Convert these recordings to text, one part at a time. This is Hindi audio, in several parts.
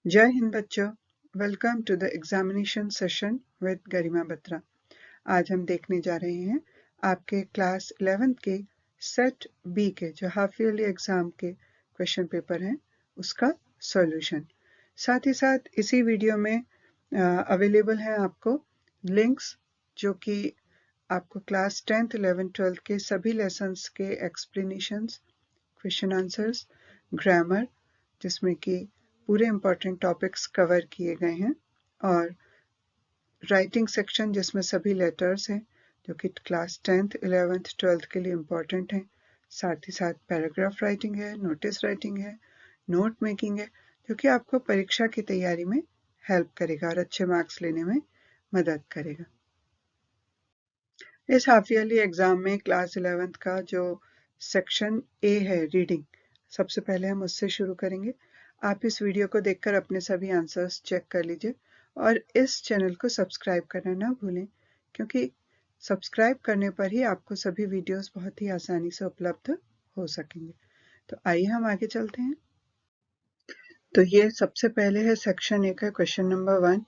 जय हिंद बच्चों, welcome to the examination session with Garima Batra. आज हम देखने जा रहे हैं आपके क्लास 11th के सेट बी के जो हाफ ईयरली एग्जाम के क्वेश्चन पेपर हैं उसका सॉल्यूशन। साथ ही साथ इसी वीडियो में अवेलेबल है आपको लिंक्स जो कि आपको क्लास 10th 11th 12th के सभी लेसन्स के एक्सप्लेनेशंस, क्वेश्चन आंसर्स, ग्रामर जिसमें कि पूरे इंपॉर्टेंट टॉपिक्स कवर किए गए हैं, और राइटिंग सेक्शन जिसमें सभी लेटर्स हैं जो कि क्लास 10th 11th 12th के लिए इम्पॉर्टेंट हैं। साथ ही साथ पैराग्राफ राइटिंग है, नोटिस राइटिंग है, नोट मेकिंग है जो कि आपको परीक्षा की तैयारी में हेल्प करेगा और अच्छे मार्क्स लेने में मदद करेगा। इस हाफ ईयरली एग्जाम में क्लास 11th का जो सेक्शन ए है रीडिंग, सबसे पहले हम उससे शुरू करेंगे। आप इस वीडियो को देखकर अपने सभी आंसर्स चेक कर लीजिए और इस चैनल को सब्सक्राइब करना ना भूलें, क्योंकि सब्सक्राइब करने पर ही आपको सभी वीडियोस बहुत ही आसानी से उपलब्ध हो सकेंगे। तो आइए हम आगे चलते हैं। तो ये सबसे पहले है सेक्शन ए का क्वेश्चन नंबर 1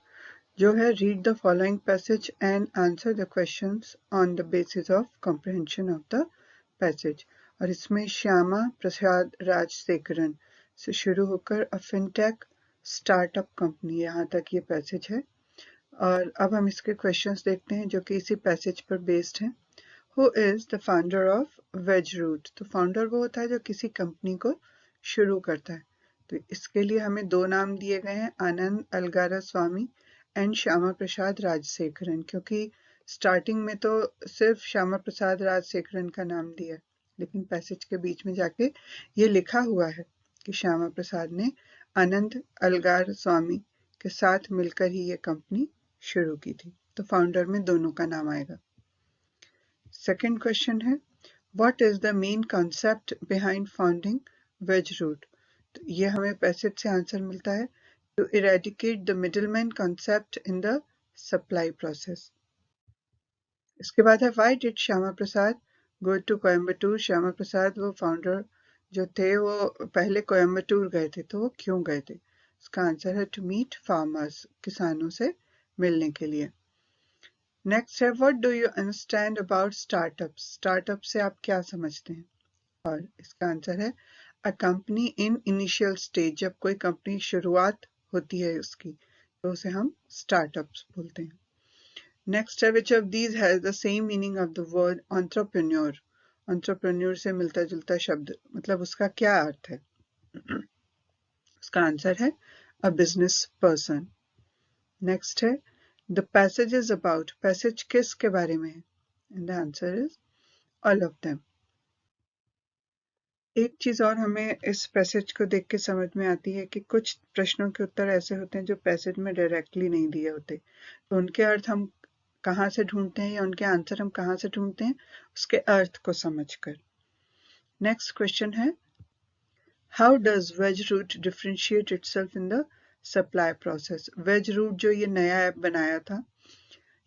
जो है read the following passage and answer the questions on the basis of comprehension of the passage. और इसमें श्यामा प्रसाद राजशेखरन से शुरू होकर अ फिनटेक स्टार्टअप कंपनी, यहाँ तक ये पैसेज है। और अब हम इसके क्वेश्चंस देखते हैं जो कि इसी पैसेज पर बेस्ड हैं। Who is the founder of veg root? तो फाउंडर वो होता है जो किसी कंपनी को शुरू करता है। तो इसके लिए हमें दो नाम दिए गए हैं, आनंद अलगारा स्वामी एंड श्यामा प्रसाद राजशेखरन, क्योंकि स्टार्टिंग में तो सिर्फ श्यामा प्रसाद राजशेखरन का नाम दिया है, लेकिन पैसेज के बीच में जाके ये लिखा हुआ है कि श्यामा प्रसाद ने आनंद अलगार स्वामी के साथ मिलकर ही ये कंपनी शुरू की थी। तो फाउंडर में दोनों का नाम आएगा। सेकेंड क्वेश्चन है what is the main concept behind founding wage root? तो ये हमें पैसेज से आंसर मिलता है to eradicate the middleman concept in the supply process. इसके बाद है why did Shyama Prasad go to Coimbatore? Shyama Prasad वो फाउंडर जो थे वो पहले कोयम्बटूर गए थे, तो वो क्यों गए थे? इसका आंसर है टू मीट फार्मर्स, किसानों से मिलने के लिए। नेक्स्ट है what do you understand about startup? Startup से आप क्या समझते हैं? और इसका आंसर है a company in initial stage. जब कोई कंपनी शुरुआत होती है उसकी तो उसे हम स्टार्टअप्स बोलते हैं। नेक्स्ट है which of these has the same meaning of the word entrepreneur? Entrepreneur से मिलता जुलता शब्द, मतलब उसका क्या अर्थ है? उसका आंसर है अ बिजनेस पर्सन। नेक्स्ट है the passage is about. Passage किस के बारे में है? And the answer is all of them. एक चीज और हमें इस पैसेज को देख के समझ में आती है कि कुछ प्रश्नों के उत्तर ऐसे होते हैं जो पैसेज में डायरेक्टली नहीं दिए होते, तो उनके अर्थ हम कहाँ से ढूंढते हैं या उनके आंसर हम कहाँ से ढूंढते हैं? उसके अर्थ को समझकर। नेक्स्ट क्वेश्चन है how does veg route differentiate itself in the supply process? Veg route जो ये नया ऐप बनाया था,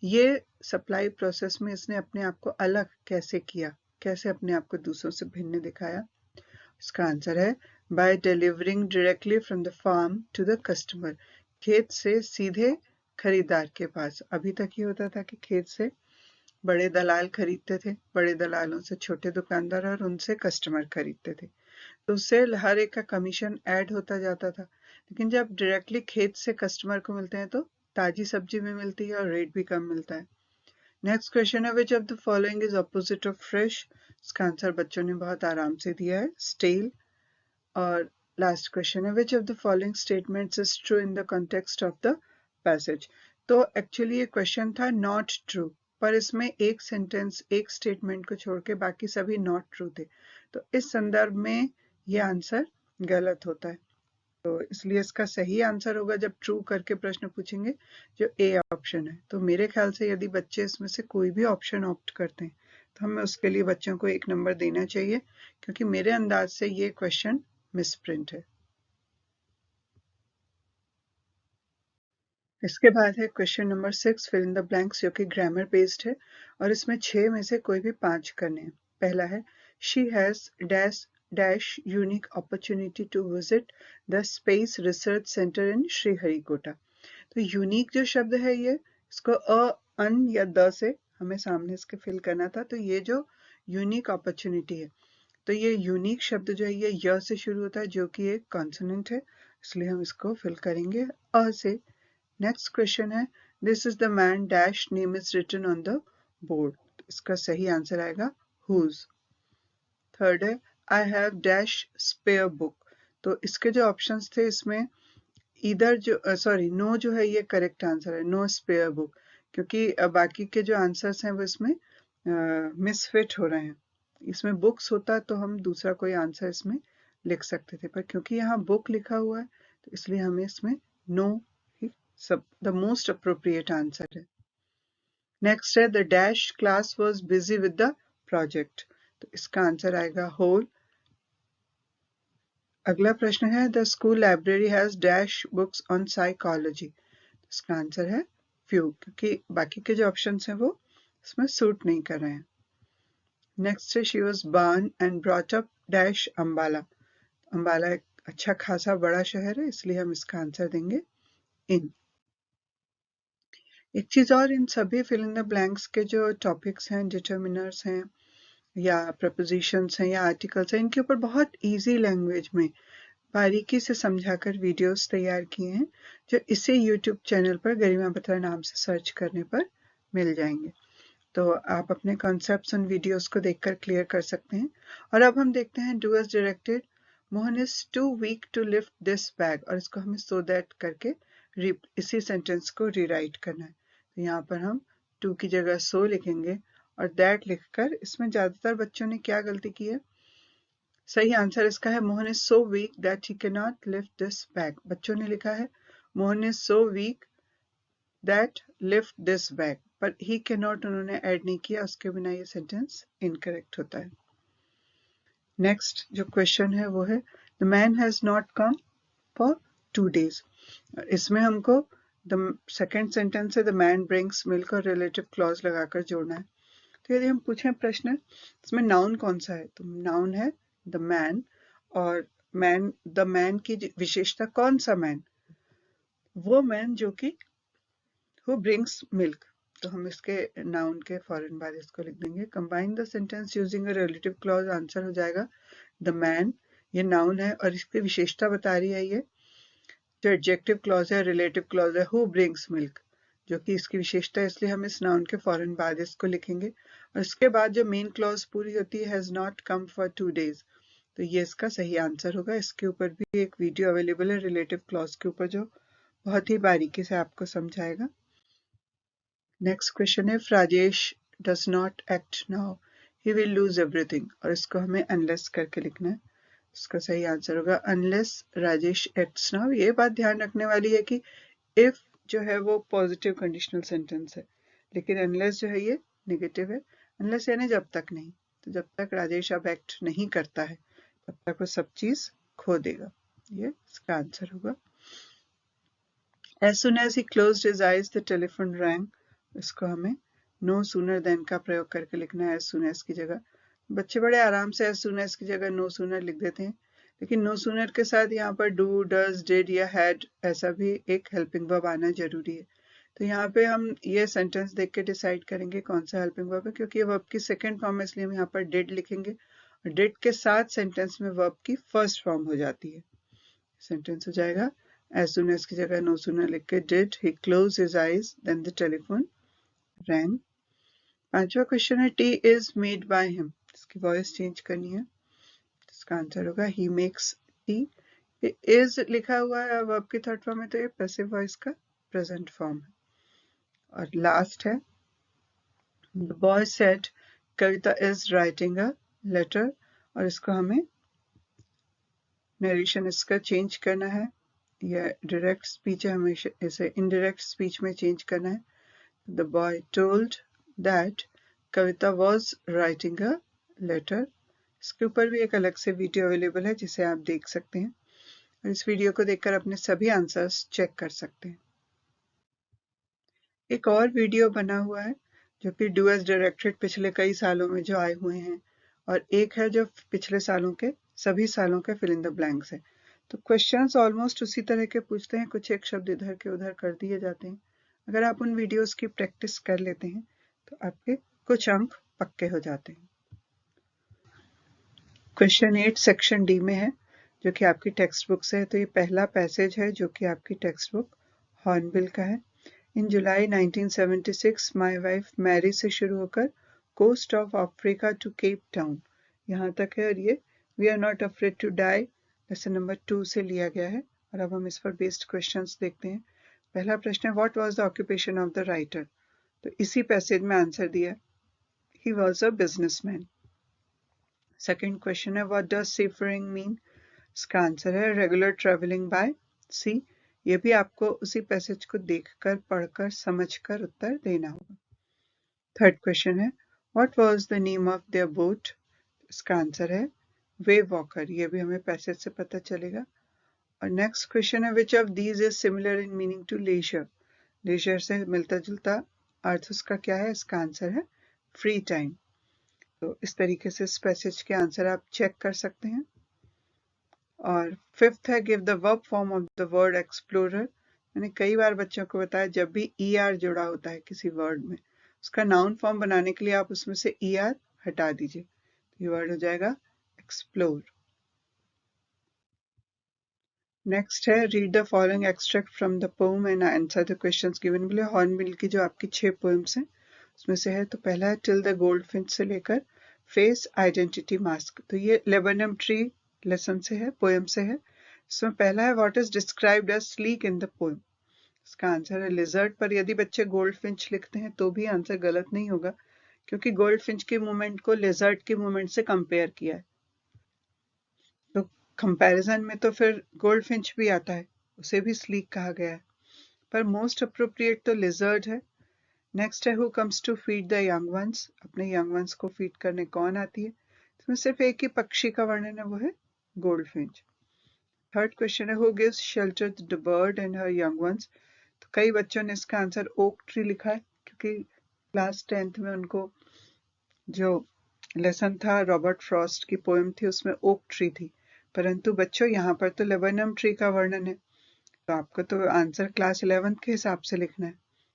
ये सप्लाई प्रोसेस में इसने अपने आप को अलग कैसे किया, कैसे अपने आप को दूसरों से भिन्न दिखाया? इसका आंसर है by delivering directly from the farm to the customer. खेत से सीधे खरीदार के पास। अभी तक ये होता था कि खेत से बड़े दलाल खरीदते थे, बड़े दलालों से छोटे दुकानदार और उनसे कस्टमर खरीदते थे, तो उससे हर एक का कमीशन ऐड होता जाता था। लेकिन जब डायरेक्टली खेत से कस्टमर को मिलते हैं तो ताजी सब्जी भी मिलती है और रेट भी कम मिलता है। नेक्स्ट क्वेश्चन है which of the following is opposite of fresh? इसका आंसर बच्चों ने बहुत आराम से दिया है, स्टेल। और लास्ट क्वेश्चन है which of the following statements is true in the context of the passage? तो एक्चुअली ये क्वेश्चन था नॉट ट्रू, पर इसमें एक सेंटेंस, एक स्टेटमेंट को छोड़ के बाकी सभी नॉट ट्रू थे, तो इस संदर्भ में ये आंसर गलत होता है। तो इसलिए इसका सही आंसर होगा जब ट्रू करके प्रश्न पूछेंगे जो ए ऑप्शन है। तो मेरे ख्याल से यदि बच्चे इसमें से कोई भी ऑप्शन ऑप्ट करते हैं तो हमें उसके लिए बच्चों को 1 नंबर देना चाहिए, क्योंकि मेरे अंदाज से ये क्वेश्चन मिसप्रिंट है। इसके बाद है question number 6 fill in the blanks, जो कि ग्रामर बेस्ड है और इसमें 6 में से कोई भी 5 करने हैं। पहला है she has dash dash unique opportunity to visit the Space Research Center in Sriharikota. तो यूनिक जो शब्द है ये, इसको अन या द से हमें सामने इसके फिल करना था। तो ये जो यूनिक अपॉर्चुनिटी है, तो ये यूनिक शब्द जो है ये य से शुरू होता है, जो कि एक कॉन्सोनेंट है, इसलिए हम इसको फिल करेंगे अ से। नेक्स्ट क्वेश्चन है, this is the man dash name is written on the board. इसका सही आंसर आएगा हुज। थर्ड है, I have dash spare book. तो इसके जो ऑप्शंस थे इसमें इधर जो नो जो है ये करेक्ट आंसर है, नो स्पेयर बुक, क्योंकि बाकी के जो आंसर्स हैं वो इसमें मिसफिट हो रहे हैं। इसमें बुक्स होता तो हम दूसरा कोई आंसर इसमें लिख सकते थे, पर क्योंकि यहाँ बुक लिखा हुआ है तो इसलिए हमें इसमें नो ही सब द मोस्ट अप्रोप्रिएट आंसर है। नेक्स्ट है, the dash class was busy with the project. तो इसका आंसर आएगा होल। अगला प्रश्न है, the school library has dash books on psychology. इसका आंसर है फ्यू, क्योंकि बाकी के जो ऑप्शंस हैं वो इसमें सूट नहीं कर रहे हैं। नेक्स्ट है, she was born and brought up dash Ambala. Ambala एक अच्छा खासा बड़ा शहर है, इसलिए हम इसका आंसर देंगे इन। एक चीज और, इन सभी फिल इन द ब्लैंक्स के जो टॉपिक्स हैं, डिटर्मिनर्स हैं या प्रपोजिशंस हैं या आर्टिकल्स हैं, इनके ऊपर बहुत इजी लैंग्वेज में बारीकी से समझाकर वीडियोस तैयार किए हैं, जो इसी यूट्यूब चैनल पर गरिमा बत्रा नाम से सर्च करने पर मिल जाएंगे। तो आप अपने कॉन्सेप्ट्स उन वीडियोस को देखकर क्लियर कर सकते हैं। और अब हम देखते हैं, do as directed, Mohan is too weak to lift this bag, और इसको हमें सो दैट करके इसी सेंटेंस को रीराइट करना है। तो यहाँ पर हम टू की जगह सो लिखेंगे और दैट लिखकर, इसमें ज्यादातर बच्चों ने क्या गलती की है, सही आंसर इसका है Mohan is so weak that he can not lift this bag. बच्चों ने लिखा है Mohan is so weak that lift this bag, पर ही कैन नॉट उन्होंने ऐड नहीं किया, उसके बिना ये सेंटेंस इनकरेक्ट होता है। नेक्स्ट जो क्वेश्चन है वो है, the man has not come for 2 days। इसमें हमको द सेकेंड सेंटेंस है, द मैन ब्रिंग्स मिल्क, और रिलेटिव क्लॉज लगाकर जोड़ना है। तो यदि हम पूछें प्रश्न, इसमें नाउन कौन सा है, तो नाउन है द मैन, और मैन, द मैन की विशेषता कौन सा मैन, वो मैन जो कि हु ब्रिंग्स मिल्क। तो हम इसके नाउन के फौरन बाद इसको लिख देंगे। Combine the sentence using a relative clause, answer हो जाएगा द मैन। ये नाउन है और इसकी विशेषता बता रही है ये जो एडजेक्टिव क्लॉज है, रिलेटिव क्लॉज है, हु ब्रिंग्स मिल्क, जो कि इसकी विशेषता है, इसलिए हम इस नाउन के फौरन बाद इसको लिखेंगे। और इसके बाद जो मेन क्लॉज पूरी होती है, has not come for 2 days, तो ये इसका सही आंसर होगा। इसके ऊपर भी एक वीडियो अवेलेबल है रिलेटिव क्लॉज के ऊपर, जो बहुत ही बारीकी से आपको समझाएगा। नेक्स्ट क्वेश्चन है, Rajesh does not act now, he will lose everything, और इसको हमें अनलेस करके लिखना है। इसका सही आंसर होगा अनलेस राजेश एक्ट्स नाउ। ये बात ध्यान रखने वाली है कि इफ जो है वो पॉजिटिव कंडीशनल सेंटेंस है, लेकिन अनलेस जो है ये नेगेटिव है। अनलेस यानी जब तक नहीं, तो जब तक राजेश अब एक्ट नहीं करता है तब तक वो सब चीज खो देगा। ये इसका आंसर होगा। As soon as he closed his eyes, the telephone rang। इसको हमें no sooner than का प्रयोग करके लिखना है as soon as की जगह। बच्चे बड़े आराम से as soon as की जगह no sooner लिख देते हैं, लेकिन no sooner के साथ यहाँ पर do, does, did या had ऐसा भी एक हेल्पिंग वर्ब आना जरूरी है। तो यहाँ पे हम ये सेंटेंस देख के डिसाइड करेंगे कौन सा हेल्पिंग वर्ब है, क्योंकि ये वर्ब की सेकेंड फॉर्म है, इसलिए हम यहाँ पर did लिखेंगे, और did के साथ सेंटेंस में वर्ब की फर्स्ट फॉर्म हो जाती है। सेंटेंस हो जाएगा as soon as की जगह no sooner लिख के did he close his eyes then the telephone rang। पांचवा क्वेश्चन है, T is made by him, इसकी वॉइस चेंज करनी है, इसका आंसर होगा he makes tea। is लिखा हुआ है वर्ब की थर्ड फॉर्म में, तो ये पैसिव वॉइस का प्रेजेंट फॉर्म है। और लास्ट है, the boy said Kavita is writing a letter, और इसको हमें नरेशन इसका चेंज करना है, या डायरेक्ट स्पीच है, हमेशा इसे इनडायरेक्ट स्पीच में चेंज करना है। The boy told that Kavita was writing a letter. इसके ऊपर भी एक अलग से वीडियो अवेलेबल है जिसे आप देख सकते हैं, और इस वीडियो को देखकर अपने सभी आंसर्स चेक कर सकते हैं। एक और वीडियो बना हुआ है जो कि डू एज डायरेक्टेड पिछले कई सालों में जो आए हुए हैं, और एक है जो पिछले सालों के सभी सालों के फिल इन द ब्लैंक्स है। तो क्वेश्चंस ऑलमोस्ट उसी तरह के पूछते हैं, कुछ एक शब्द इधर के उधर कर दिए जाते हैं। अगर आप उन वीडियोस की प्रैक्टिस कर लेते हैं तो आपके कुछ अंक पक्के हो जाते हैं। क्वेश्चन 8 सेक्शन डी में है, जो कि आपकी टेक्स्ट बुक से है। तो ये पहला पैसेज है जो कि आपकी टेक्स्ट बुक हॉर्नबिल का है। In July 1976 my wife Mary से शुरू होकर coast of Africa to Cape Town यहाँ तक है, और ये we are not afraid to die lesson number 2 से लिया गया है। और अब हम इस पर बेस्ड क्वेश्चंस देखते हैं। पहला प्रश्न है, what was the occupation of the writer? तो इसी पैसेज में आंसर दिया, he was a businessman. Second question है, व्हाट डज सीफरिंग मीन? इसका आंसर है रेगुलर ट्रेवलिंग बाय सी। ये भी आपको उसी पैसेज को देखकर, पढ़कर, समझकर उत्तर देना होगा। थर्ड क्वेश्चन है, what was the name of their boat? इसका आंसर है वेव वॉकर। ये भी हमें पैसेज से पता चलेगा। और नेक्स्ट क्वेश्चन है, which of these is similar in meaning to leisure? Leisure से मिलता जुलता अर्थ उसका क्या है? इसका आंसर है फ्री टाइम। तो इस तरीके से इस पैसेज के आंसर आप चेक कर सकते हैं। और फिफ्थ है, give the verb form of the word explorer. मैंने कई बार बच्चों को बताया, जब भी ER जुड़ा होता है किसी वर्ड में, उसका नाउन फॉर्म बनाने के लिए आप उसमें से ER हटा दीजिए, ये वर्ड हो जाएगा एक्सप्लोर। नेक्स्ट है, read the following extract from the poem and answer the questions given below. Hornbill की जो आपकी 6 पोएम्स हैं उसमें से है। तो पहला है टिल द गोल्डफिंच से लेकर फेस आइडेंटिटी मास्क। तो ये लेबनम ट्री लेसन से है, पोएम से है। इसमें पहला है, what is described as sleek in the poem? इसका आंसर है लिजर्ड। पर यदि बच्चे गोल्डफिंच लिखते हैं तो भी आंसर गलत नहीं होगा, क्योंकि गोल्डफिंच के मूवमेंट को लिजर्ड के मूवमेंट से कंपेयर किया है। तो कंपैरिजन में तो फिर गोल्डफिंच भी आता है, उसे भी स्लीक कहा गया है, पर मोस्ट अप्रोप्रिएट तो लिजर्ड है। नेक्स्ट है, who comes to feed the young ones? अपने यंग वंस को फीड करने कौन आती है? इसमें सिर्फ एक ही पक्षी का वर्णन है, वो है गोल्डफिंच। थर्ड क्वेश्चन है, who gives shelter to the bird and her young ones? तो कई बच्चों ने इसका आंसर ओक ट्री लिखा है, क्योंकि क्लास 10th में उनको जो लेसन था रॉबर्ट फ्रॉस्ट की पोएम थी उसमें ओक ट्री थी, परंतु बच्चों यहाँ पर तो लेबनम ट्री का वर्णन है, तो आपको तो आंसर क्लास 11th के हिसाब से लिखना है।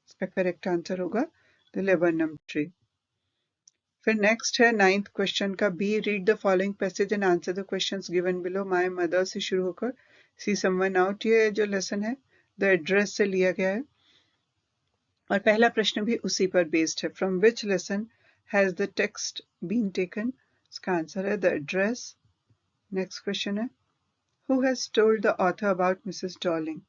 इसका करेक्ट आंसर होगा द लेबनम ट्री। फिर नेक्स्ट है 9th क्वेश्चन का B, read the following passage and answer the questions given below. My mother से शुरू होकर सी समवन आउट, ये जो लेसन है द एड्रेस से लिया गया है, और पहला प्रश्न भी उसी पर बेस्ड है। From which lesson has the text been taken? इसका आंसर है द एड्रेस। नेक्स्ट क्वेश्चन है, who has told the author about Mrs Dorling?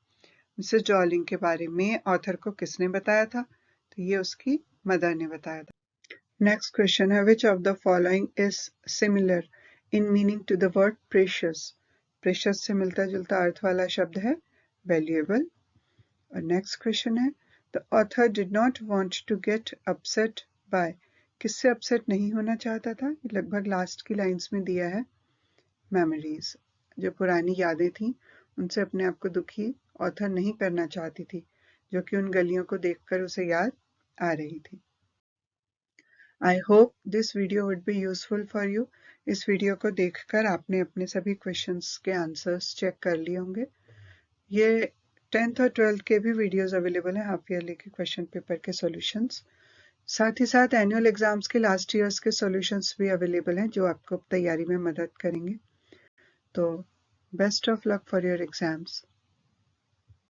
Mrs Dorling के बारे में ऑथर को किसने बताया था? तो ये उसकी मदर ने बताया था। नेक्स्ट क्वेश्चन है, which of the following is similar in meaning to the word precious? Precious से मिलता जुलता अर्थ वाला शब्द है वैल्यूएबल। और नेक्स्ट क्वेश्चन है, the author did not want to get upset by. किससे अपसेट नहीं होना चाहता था? ये लगभग लास्ट की लाइंस में दिया है, मेमोरीज, जो पुरानी यादें थी उनसे अपने आप को दुखी ऑथर नहीं करना चाहती थी, जो कि उन गलियों को देखकर उसे याद आ रही थी। I hope this video would be useful for you. इस वीडियो को देखकर आपने अपने सभी क्वेश्चंस के आंसर्स चेक कर लिए होंगे। ये 10th और 12th के भी वीडियोस अवेलेबल हैं, हाफ ईयरली के क्वेश्चन पेपर के सॉल्यूशंस। साथ ही साथ एनुअल एग्जाम्स के लास्ट ईयर्स के सॉल्यूशंस भी अवेलेबल हैं, जो आपको तैयारी में मदद करेंगे। तो best of luck for your exams.